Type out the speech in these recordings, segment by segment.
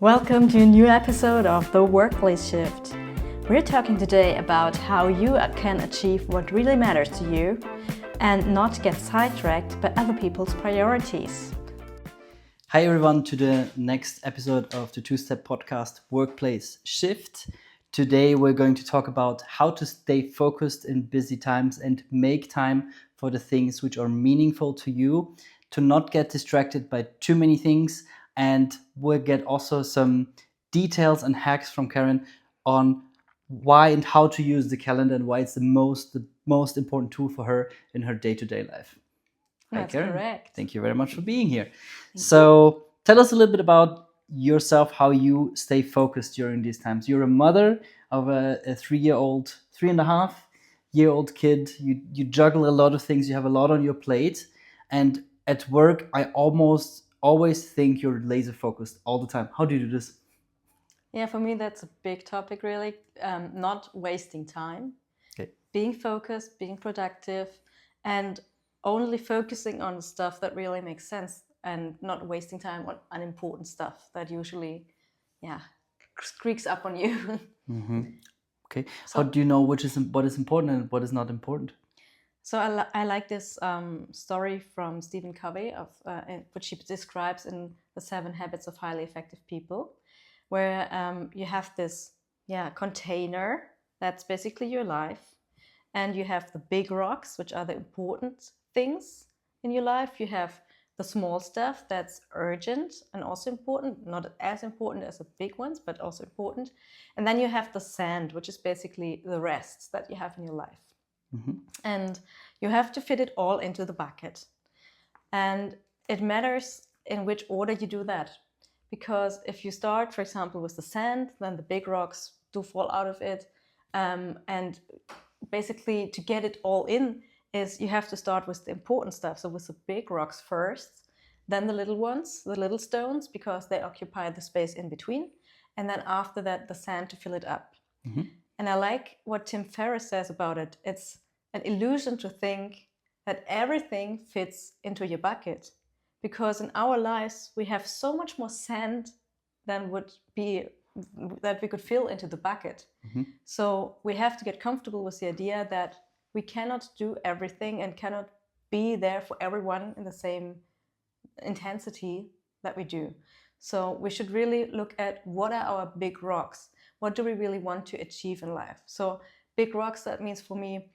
Welcome to a new episode of The Workplace Shift. We're talking today about how you can achieve what really matters to you and not get sidetracked by other people's priorities. Hi everyone to the next episode of the two-step podcast Workplace Shift. Today we're going to talk about how to stay focused in busy times and make time for the things which are meaningful to you, to not get distracted by too many things, and we'll get also some details and hacks from Karen on why and how to use the calendar and why it's the most important tool for her in her day-to-day life. Hi, That's Karen. correct. Thank you very much for being here. So tell us a little bit about yourself, how you stay focused during these times. You're a mother of a 3.5-year-old kid. You juggle a lot of things. You have a lot on your plate. And at work, I almost always think you're laser focused all the time. How do you do this? Yeah, for me, that's a big topic, really. Not wasting time, Okay. being focused, being productive, and only focusing on stuff that really makes sense and not wasting time on unimportant stuff that usually, creaks up on you. Okay. How do you know what is important and what is not important? So I like this story from Stephen Covey, which he describes in The 7 Habits of Highly Effective People, where you have this container that's basically your life, and you have the big rocks, which are the important things in your life. You have the small stuff that's urgent and also important, not as important as the big ones, but also important. And then you have the sand, which is basically the rest that you have in your life. And you have to fit it all into the bucket. And it matters in which order you do that. Because if you start, for example, with the sand, then the big rocks do fall out of it. And basically, to get it all in, is you have to start with the important stuff. So with the big rocks first, then the little ones, the little stones, because they occupy the space in between. And then after that, the sand to fill it up. And I like what Tim Ferriss says about it. It's an illusion to think that everything fits into your bucket, because in our lives we have so much more sand than would be that we could fill into the bucket. So we have to get comfortable with the idea that we cannot do everything and cannot be there for everyone in the same intensity that we do. So we should really look at what are our big rocks. What do we really want to achieve in life? So big rocks, that means for me,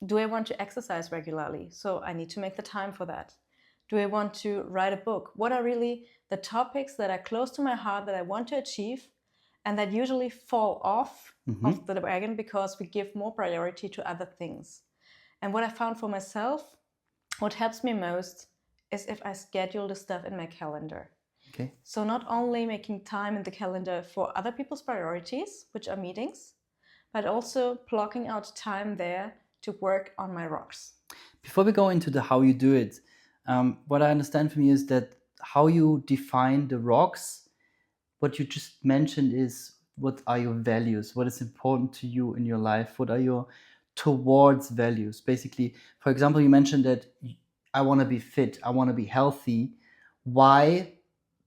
do I want to exercise regularly? So I need to make the time for that. Do I want to write a book? What are really the topics that are close to my heart that I want to achieve and that usually fall off of the wagon because we give more priority to other things? And what I found for myself, what helps me most is if I schedule the stuff in my calendar. Okay. So not only making time in the calendar for other people's priorities, which are meetings, but also blocking out time there to work on my rocks. Before we go into the how you do it, what I understand from you is that how you define the rocks, what you just mentioned is what are your values, what is important to you in your life, what are your towards values. Basically, for example, you mentioned that I want to be fit, I want to be healthy. Why?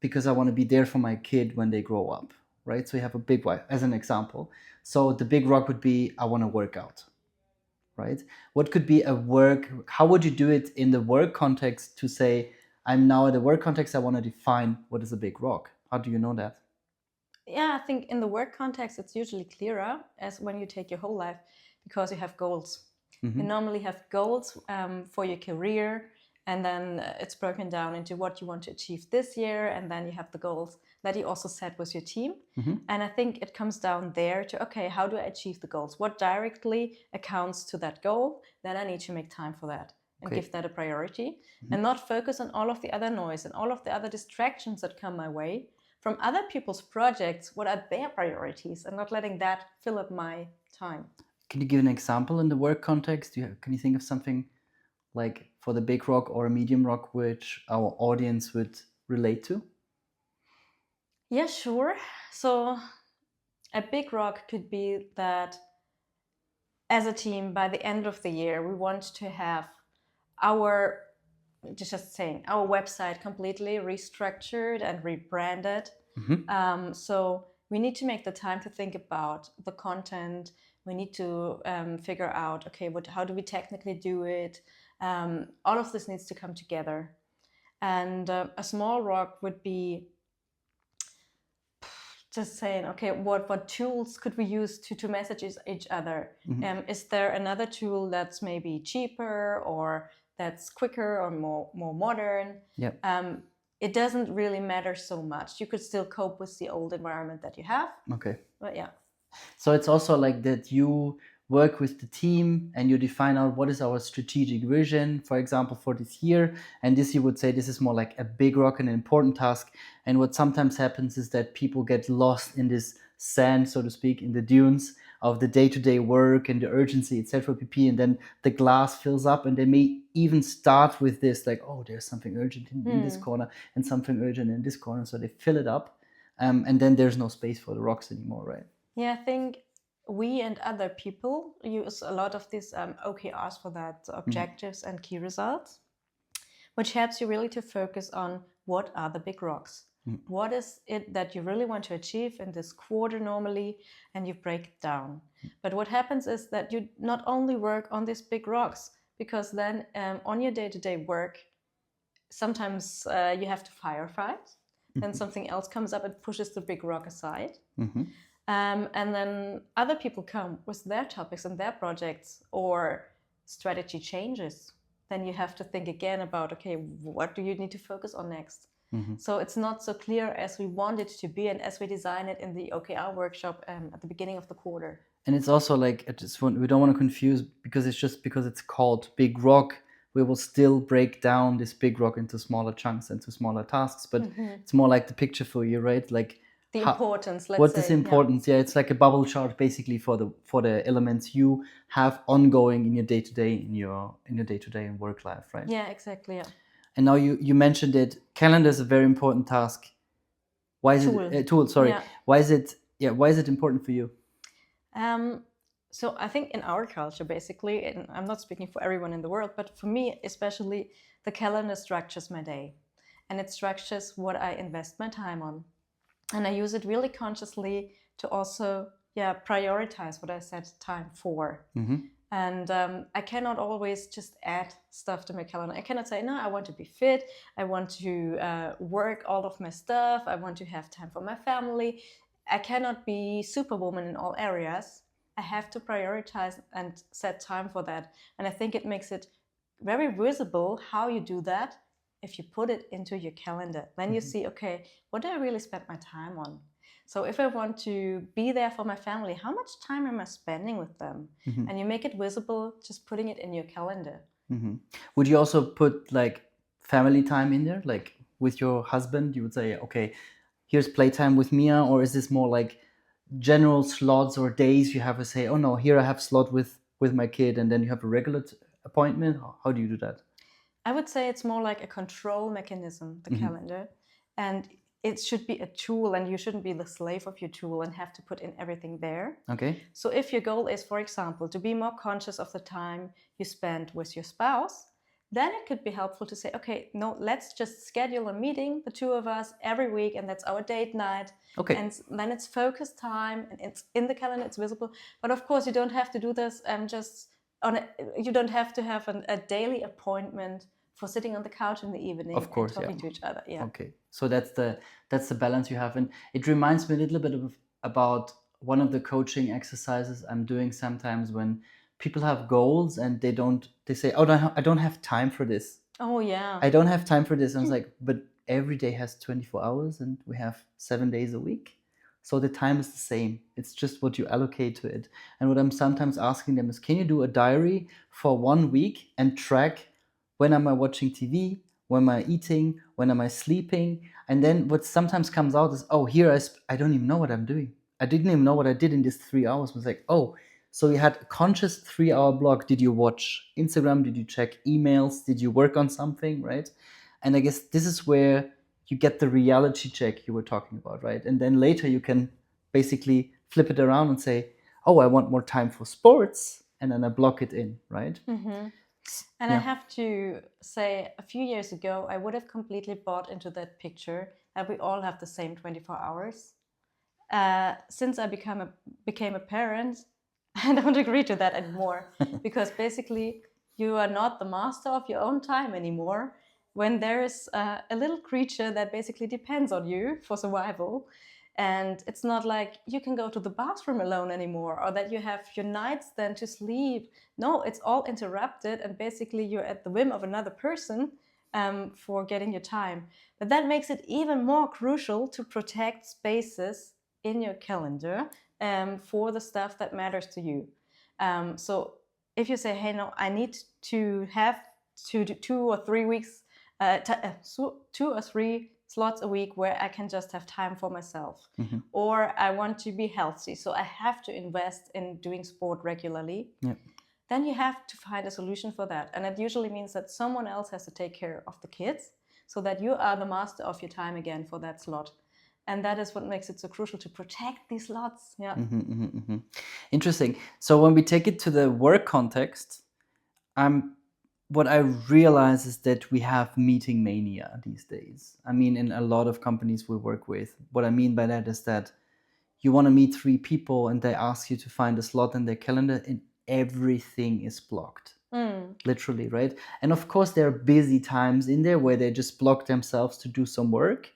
Because I want to be there for my kid when they grow up, right? So you have a big why as an example. So the big rock would be I want to work out, right? What could be how would you do it in the work context to say, I'm now at a work context, I want to define what is a big rock? How do you know that? Yeah, I think in the work context, it's usually clearer as when you take your whole life because you have goals. You normally have goals for your career, and then it's broken down into what you want to achieve this year, and then you have the goals that you also set with your team. And I think it comes down there to, okay, how do I achieve the goals? What directly accounts to that goal? Then I need to make time for that and give that a priority and not focus on all of the other noise and all of the other distractions that come my way from other people's projects. What are their priorities, and not letting that fill up my time. Can you give an example in the work context? Can you think of something like for the big rock or a medium rock which our audience would relate to? Yeah, sure. So a big rock could be that as a team, by the end of the year, we want to have our just saying, our website completely restructured and rebranded. So we need to make the time to think about the content. We need to figure out, okay, how do we technically do it? All of this needs to come together. And a small rock would be just saying, okay, what tools could we use to message each other? Is there another tool that's maybe cheaper or that's quicker or more modern? Yep. It doesn't really matter so much. You could still cope with the old environment that you have. Okay. But yeah. So it's also like that you work with the team and you define out what is our strategic vision, for example, for this year. And this, you would say, this is more like a big rock and an important task. And what sometimes happens is that people get lost in this sand, so to speak, in the dunes of the day-to-day work and the urgency, etc. pp. And then the glass fills up, and they may even start with this, like, oh, there's something urgent in this corner and something urgent in this corner. So they fill it up, and then there's no space for the rocks anymore, right? Yeah, I think we and other people use a lot of these OKRs for that, objectives and key results, which helps you really to focus on what are the big rocks. What is it that you really want to achieve in this quarter normally, and you break it down. But what happens is that you not only work on these big rocks, because then on your day-to-day work, sometimes you have to firefight, then something else comes up and pushes the big rock aside. And then other people come with their topics and their projects, or strategy changes. Then you have to think again about, okay, what do you need to focus on next? So it's not so clear as we want it to be and as we design it in the OKR workshop at the beginning of the quarter. And it's also like, we don't want to confuse, because it's just because it's called big rock, we will still break down this big rock into smaller chunks, into smaller tasks. But it's more like the picture for you, right? Like the importance, let's what say. is importance? Yeah, it's like a bubble chart basically for the elements you have ongoing in your day-to-day, in your day-to-day and work life, right? Yeah, exactly. Yeah. And now you mentioned it. Calendar is a very important task. Why is it tool? Sorry. Yeah. Why is it important for you? So I think in our culture, basically, and I'm not speaking for everyone in the world, but for me especially, the calendar structures my day, and it structures what I invest my time on, and I use it really consciously to also prioritize what I set time for. And I cannot always just add stuff to my calendar. I cannot say, no, I want to be fit, I want to work all of my stuff, I want to have time for my family. I cannot be superwoman in all areas. I have to prioritize and set time for that. And I think it makes it very visible how you do that if you put it into your calendar. Then you see, okay, what do I really spend my time on? So if I want to be there for my family, how much time am I spending with them? And you make it visible just putting it in your calendar. Would you also put like family time in there? Like with your husband, you would say, okay, here's playtime with Mia? Or is this more like general slots or days you have to say, oh no, here I have slot with my kid, and then you have a regular appointment? How do you do that? I would say it's more like a control mechanism, the calendar. And it should be a tool, and you shouldn't be the slave of your tool and have to put in everything there. Okay. So if your goal is, for example, to be more conscious of the time you spend with your spouse, then it could be helpful to say, okay, no, let's just schedule a meeting, the two of us, every week, and that's our date night. Okay. And then it's focused time, and it's in the calendar, it's visible. But of course, you don't have to do this you don't have to have a daily appointment for sitting on the couch in the evening, of course, and talking to each other. Yeah. Okay. So that's the balance you have. And it reminds me a little bit about one of the coaching exercises I'm doing sometimes when people have goals and they say, oh, I don't have time for this. Oh, yeah. I don't have time for this. And I was like, but every day has 24 hours and we have 7 days a week. So the time is the same. It's just what you allocate to it. And what I'm sometimes asking them is, can you do a diary for 1 week and track when am I watching TV? When am I eating? When am I sleeping? And then what sometimes comes out is, oh, here I don't even know what I'm doing. I didn't even know what I did in these 3 hours. I was like, oh, so you had a conscious 3-hour block. Did you watch Instagram? Did you check emails? Did you work on something, right? And I guess this is where you get the reality check you were talking about, right? And then later you can basically flip it around and say, oh, I want more time for sports. And then I block it in, right? And I Yeah. have to say, a few years ago, I would have completely bought into that picture that we all have the same 24 hours. Since I became a parent, I don't agree to that anymore, because basically you are not the master of your own time anymore. When there is a little creature that basically depends on you for survival, and it's not like you can go to the bathroom alone anymore, or that you have your nights then to sleep. No, it's all interrupted, and basically you're at the whim of another person for getting your time. But that makes it even more crucial to protect spaces in your calendar for the stuff that matters to you. So if you say, hey, no, I need to have 2 or 3 weeks, 2 or 3 slots a week where I can just have time for myself, or I want to be healthy, so I have to invest in doing sport regularly. Yeah. Then you have to find a solution for that. And it usually means that someone else has to take care of the kids so that you are the master of your time again for that slot. And that is what makes it so crucial to protect these slots. Yeah. Interesting. So when we take it to the work context, what I realize is that we have meeting mania these days. I mean, in a lot of companies we work with, what I mean by that is that you want to meet 3 people and they ask you to find a slot in their calendar and everything is blocked. Literally, right? And of course, there are busy times in there where they just block themselves to do some work.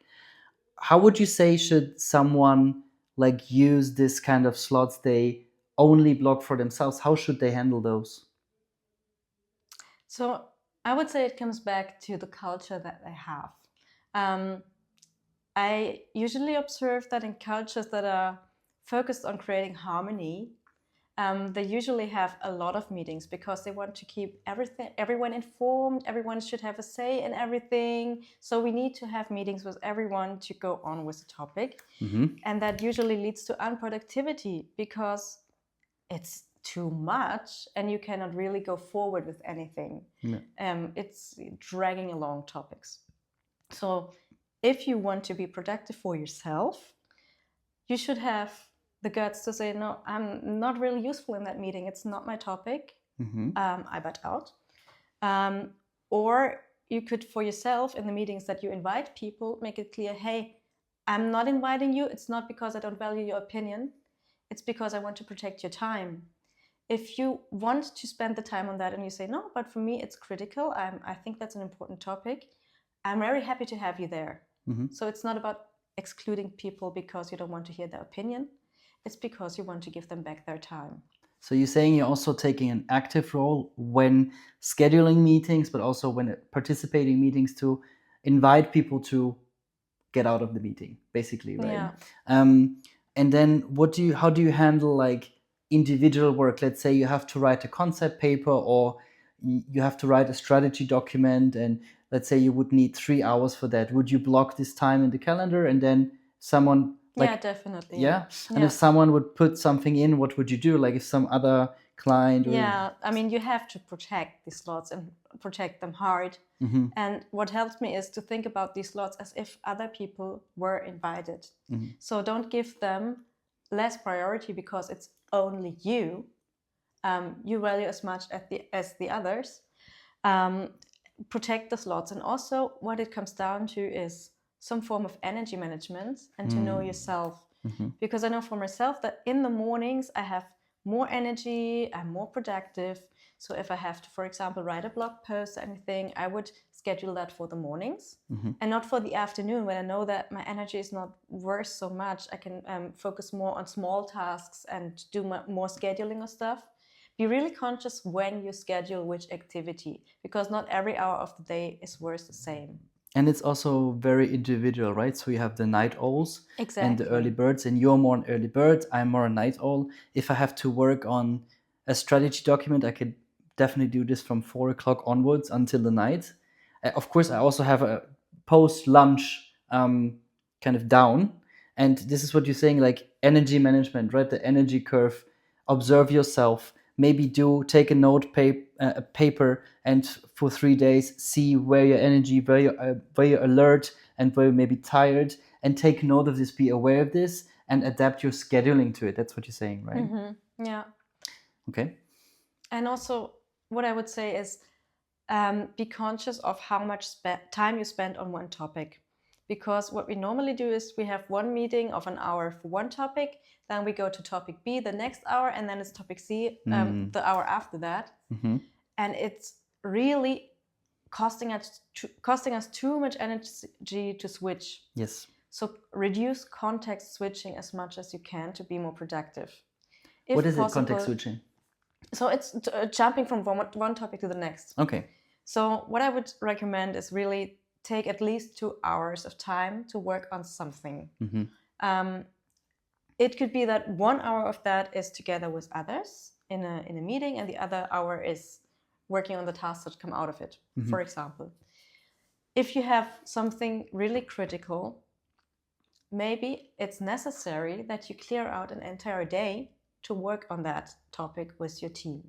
How would you say should someone like use this kind of slots they only block for themselves? How should they handle those? So I would say it comes back to the culture that they have. I usually observe that in cultures that are focused on creating harmony, they usually have a lot of meetings because they want to keep everyone informed. Everyone should have a say in everything. So we need to have meetings with everyone to go on with the topic. And that usually leads to unproductivity because it's too much and you cannot really go forward with anything. It's dragging along topics. So if you want to be productive for yourself, you should have the guts to say, no, I'm not really useful in that meeting. It's not my topic. I butt out. Or you could, for yourself, in the meetings that you invite people, make it clear, hey, I'm not inviting you. It's not because I don't value your opinion. It's because I want to protect your time. If you want to spend the time on that and you say, no, but for me, it's critical. I think that's an important topic. I'm very happy to have you there. So it's not about excluding people because you don't want to hear their opinion. It's because you want to give them back their time. So you're saying you're also taking an active role when scheduling meetings, but also when participating meetings to invite people to get out of the meeting, basically, right? Yeah. And then how do you handle like individual work? Let's say you have to write a concept paper or you have to write a strategy document, and let's say you would need 3 hours for that. Would you block this time in the calendar and then someone Yeah, definitely. Yeah. And if someone would put something in, what would you do? Like if some other client I mean, you have to protect these slots and protect them hard. And what helps me is to think about these slots as if other people were invited. So don't give them less priority because it's only you. You value as much as the others. Protect the slots. And also what it comes down to is some form of energy management and to know yourself. Because I know for myself that in the mornings I have more energy, I'm more productive. So if I have to, for example, write a blog post or anything, I would schedule that for the mornings and not for the afternoon when I know that my energy is not worth so much. I can focus more on small tasks and do more scheduling of stuff. Be really conscious when you schedule which activity, because not every hour of the day is worth the same. And it's also very individual, right? So you have the night owls and the Exactly. early birds, and you're more an early bird, I'm more a night owl. If I have to work on a strategy document, I could definitely do this from 4 o'clock onwards until the night. Of course, I also have a post-lunch kind of down. And this is what you're saying, like energy management, right? The energy curve. Observe yourself. Maybe take a paper and for 3 days see where your energy, where you're alert and where you may be tired, and take note of this, be aware of this, and adapt your scheduling to it. That's what you're saying, right? Yeah. Okay. And also, what I would say is be conscious of how much time you spend on one topic. Because what we normally do is we have one meeting of an hour for one topic, then we go to topic B the next hour, and then it's topic C the hour after that. And it's really costing us too much energy to switch. Yes. So reduce context switching as much as you can to be more productive. What is it, context switching? So it's jumping from one topic to the next. Okay. So what I would recommend is really take at least 2 hours of time to work on something. It could be that 1 hour of that is together with others in a meeting, and the other hour is working on the tasks that come out of it, for example. If you have something really critical, maybe it's necessary that you clear out an entire day to work on that topic with your team.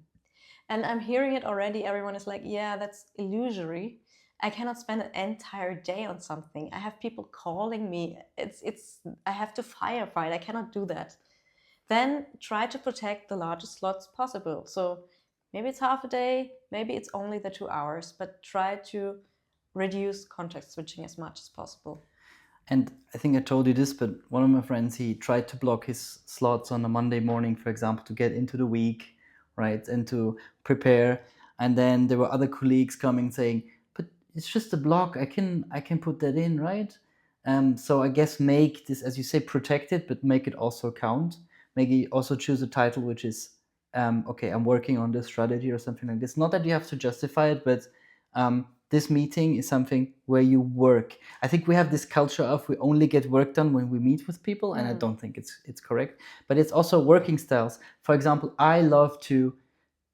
And I'm hearing it already. Everyone is like, yeah, that's illusory. I cannot spend an entire day on something. I have people calling me. I have to firefight. I cannot do that. Then try to protect the largest slots possible. So maybe it's half a day, maybe it's only the 2 hours, but try to reduce context switching as much as possible. And I think I told you this, but one of my friends, he tried to block his slots on a Monday morning, for example, to get into the week, right, and to prepare. And then there were other colleagues coming saying, but it's just a block. I can put that in, right? So I guess make this, as you say, protect it, but make it also count. Maybe also choose a title which is, okay, I'm working on this strategy or something like this. Not that you have to justify it, but this meeting is something where you work. I think we have this culture of we only get work done when we meet with people, and I don't think it's correct. But it's also working styles. For example, I love to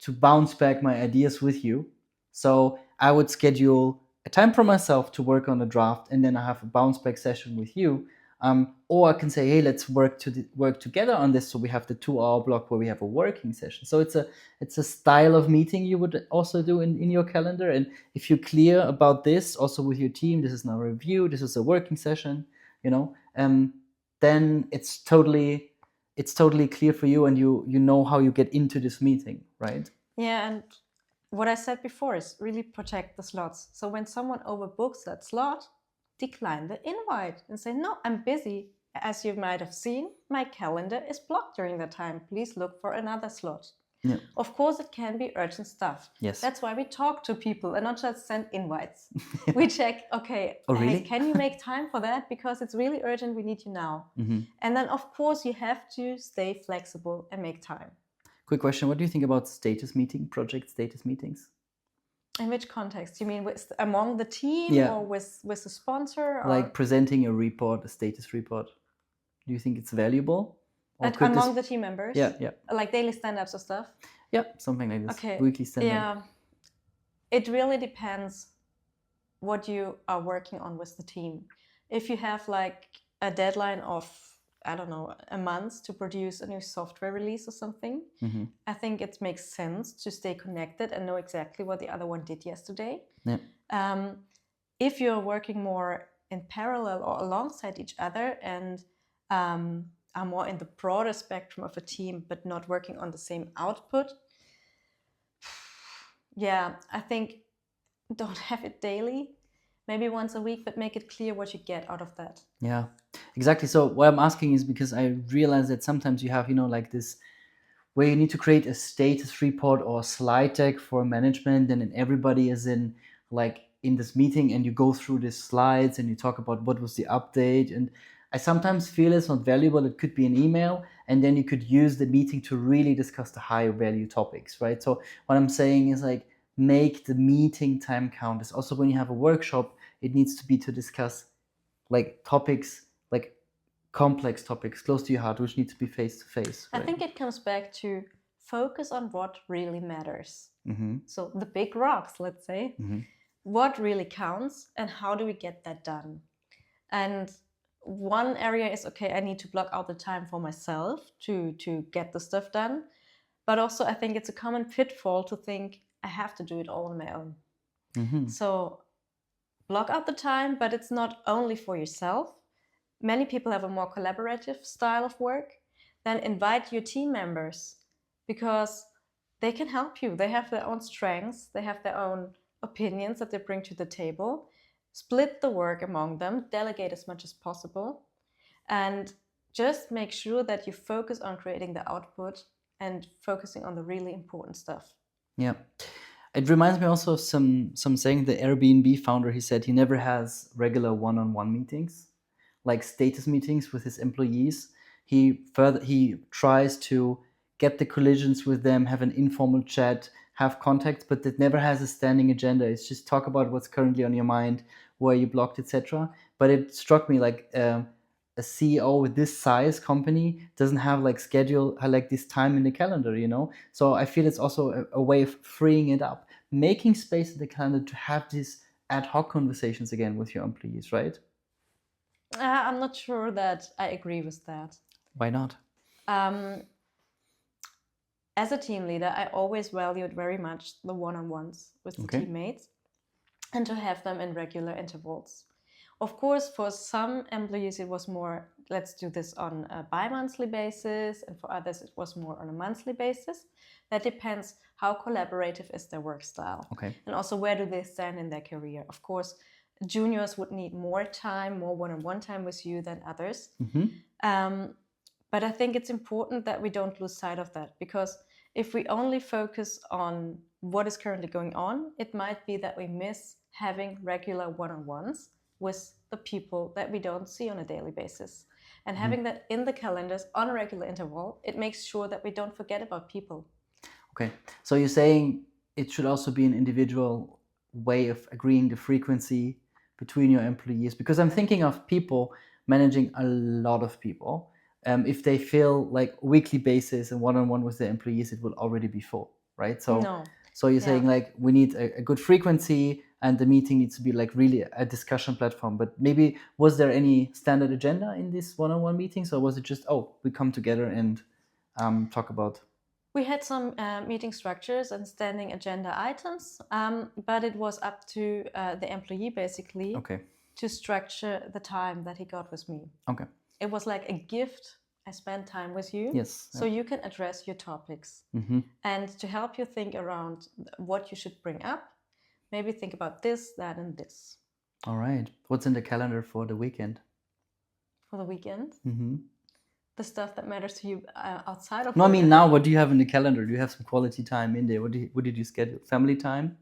bounce back my ideas with you. So I would schedule a time for myself to work on a draft, and then I have a bounce back session with you. Or I can say, hey, let's work together on this. So we have the 2 hour block where we have a working session. So it's a style of meeting you would also do in your calendar. And if you're clear about this also with your team, this is now a review, this is a working session, then it's totally clear for you, and you know how you get into this meeting, right? Yeah, and what I said before is really protect the slots. So when someone overbooks that slot, decline the invite and say, no, I'm busy. As you might have seen, my calendar is blocked during that time. Please look for another slot. Yeah. Of course, it can be urgent stuff. Yes. That's why we talk to people and not just send invites. We check, okay, oh, really? Hey, can you make time for that? Because it's really urgent. We need you now. And then, of course, you have to stay flexible and make time. Quick question. What do you think about project status meetings? In which context? You mean among the team, or with the sponsor? Or? Like presenting a report, a status report. Do you think it's valuable? Among the team members? Yeah. Like daily stand-ups or stuff? Yeah, something like this. Okay. Weekly stand-up. Yeah. It really depends what you are working on with the team. If you have like a deadline of, I don't know, a month to produce a new software release or something, I think it makes sense to stay connected and know exactly what the other one did yesterday. Yeah. If you're working more in parallel or alongside each other and are more in the broader spectrum of a team but not working on the same output, yeah, I think don't have it daily. Maybe once a week, but make it clear what you get out of that. Yeah, exactly. So what I'm asking is because I realize that sometimes you have, like this where you need to create a status report or a slide deck for management, and then everybody is in this meeting, and you go through these slides and you talk about what was the update. And I sometimes feel it's not valuable. It could be an email, and then you could use the meeting to really discuss the high value topics, right? So what I'm saying is make the meeting time count. It's also when you have a workshop, it needs to be to discuss topics, complex topics close to your heart, which need to be face to face. I think it comes back to focus on what really matters. So the big rocks, let's say, what really counts and how do we get that done? And one area is, okay, I need to block out the time for myself to get the stuff done. But also I think it's a common pitfall to think I have to do it all on my own. So block out the time, but it's not only for yourself. Many people have a more collaborative style of work. Then invite your team members because they can help you. They have their own strengths. They have their own opinions that they bring to the table, split the work among them, delegate as much as possible, and just make sure that you focus on creating the output and focusing on the really important stuff. Yeah. It reminds me also of some saying. The Airbnb founder, he said he never has regular one-on-one meetings, like status meetings with his employees. He tries to get the collisions with them, have an informal chat, have contacts, but it never has a standing agenda. It's just talk about what's currently on your mind, where you blocked, etc. But it struck me like a CEO with this size company doesn't have like schedule like this time in the calendar, you know. So I feel it's also a way of freeing it up, making space in the calendar to have these ad hoc conversations again with your employees, right? I'm not sure that I agree with that. Why not? As a team leader, I always valued very much the one-on-ones with the teammates and to have them in regular intervals. Of course, for some employees, it was more, let's do this on a bi-monthly basis, and for others, it was more on a monthly basis. That depends how collaborative is their work style. Okay. And also where do they stand in their career. Of course, juniors would need more time, more one-on-one time with you than others. But I think it's important that we don't lose sight of that, because if we only focus on what is currently going on, it might be that we miss having regular one-on-ones with the people that we don't see on a daily basis. And having that in the calendars on a regular interval, it makes sure that we don't forget about people. Okay, so you're saying it should also be an individual way of agreeing the frequency between your employees, because I'm thinking of people managing a lot of people. If they feel like weekly basis and one-on-one with their employees, it will already be full, right? So, No. So you're saying like we need a good frequency, and the meeting needs to be like really a discussion platform. But maybe was there any standard agenda in these one-on-one meetings, or was it just, oh, we come together and talk about? We had some meeting structures and standing agenda items, but it was up to the employee basically to structure the time that he got with me. Okay. It was like a gift. I spend time with you. Yes. So you can address your topics. And to help you think around what you should bring up, maybe think about this, that, and this. All right. What's in the calendar for the weekend? For the weekend? The stuff that matters to you outside of No, work. I mean, now what do you have in the calendar? Do you have some quality time in there? What did you schedule? Family time?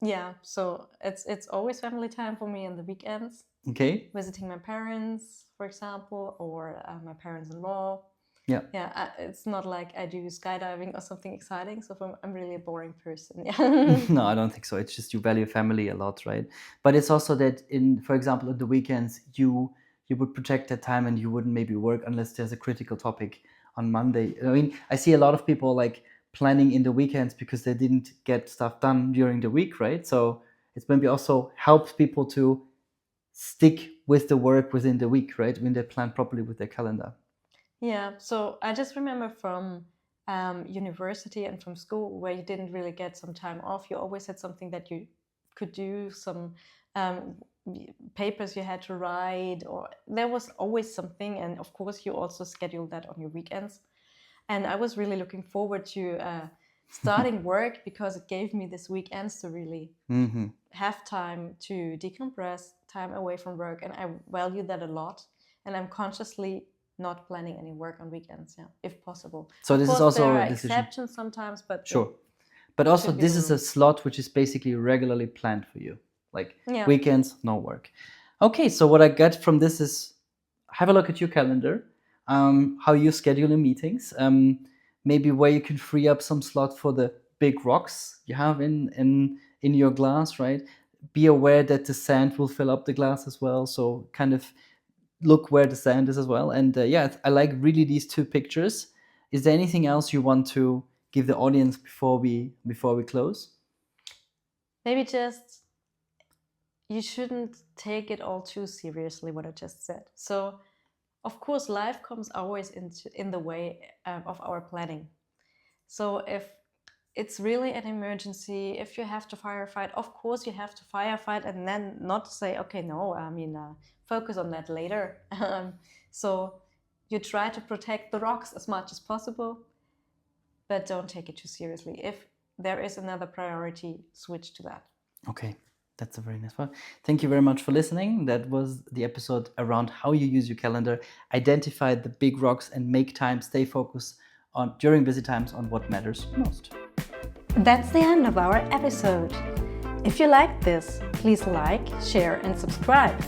Yeah, so it's always family time for me on the weekends. Okay. Visiting my parents, for example, or my parents-in-law. Yeah. Yeah, it's not like I do skydiving or something exciting. So I'm really a boring person. Yeah. No, I don't think so. It's just you value family a lot, right? But it's also that for example, on the weekends, you would protect that time and you wouldn't maybe work unless there's a critical topic on Monday. I mean, I see a lot of people like planning in the weekends because they didn't get stuff done during the week, right? So it's maybe also helps people to stick with the work within the week, right? When they plan properly with their calendar. Yeah, so I just remember from university and from school where you didn't really get some time off. You always had something that you could do, some papers you had to write, or there was always something. And of course, you also scheduled that on your weekends. And I was really looking forward to starting work because it gave me this weekends to really have time to decompress, time away from work. And I value that a lot. And I'm consciously not planning any work on weekends, if possible. So this is also there are a decision. exceptions sometimes, but sure. But also this is a slot which is basically regularly planned for you. Like weekends, no work. Okay, so what I get from this is have a look at your calendar, how you schedule your meetings, maybe where you can free up some slot for the big rocks you have in your glass, right? Be aware that the sand will fill up the glass as well. So kind of look where the sand is as well. And I like really these two pictures. Is there anything else you want to give the audience before we close? Maybe just you shouldn't take it all too seriously, what I just said. So of course, life comes always in the way of our planning. So if it's really an emergency, if you have to firefight, of course you have to firefight, and then not say, okay, no, I mean, focus on that later. So you try to protect the rocks as much as possible, but don't take it too seriously. If there is another priority, switch to that. Okay, that's a very nice one. Thank you very much for listening. That was the episode around how you use your calendar, identify the big rocks, and make time, stay focused on during busy times on what matters most. That's the end of our episode. If you liked this, please like, share, and subscribe.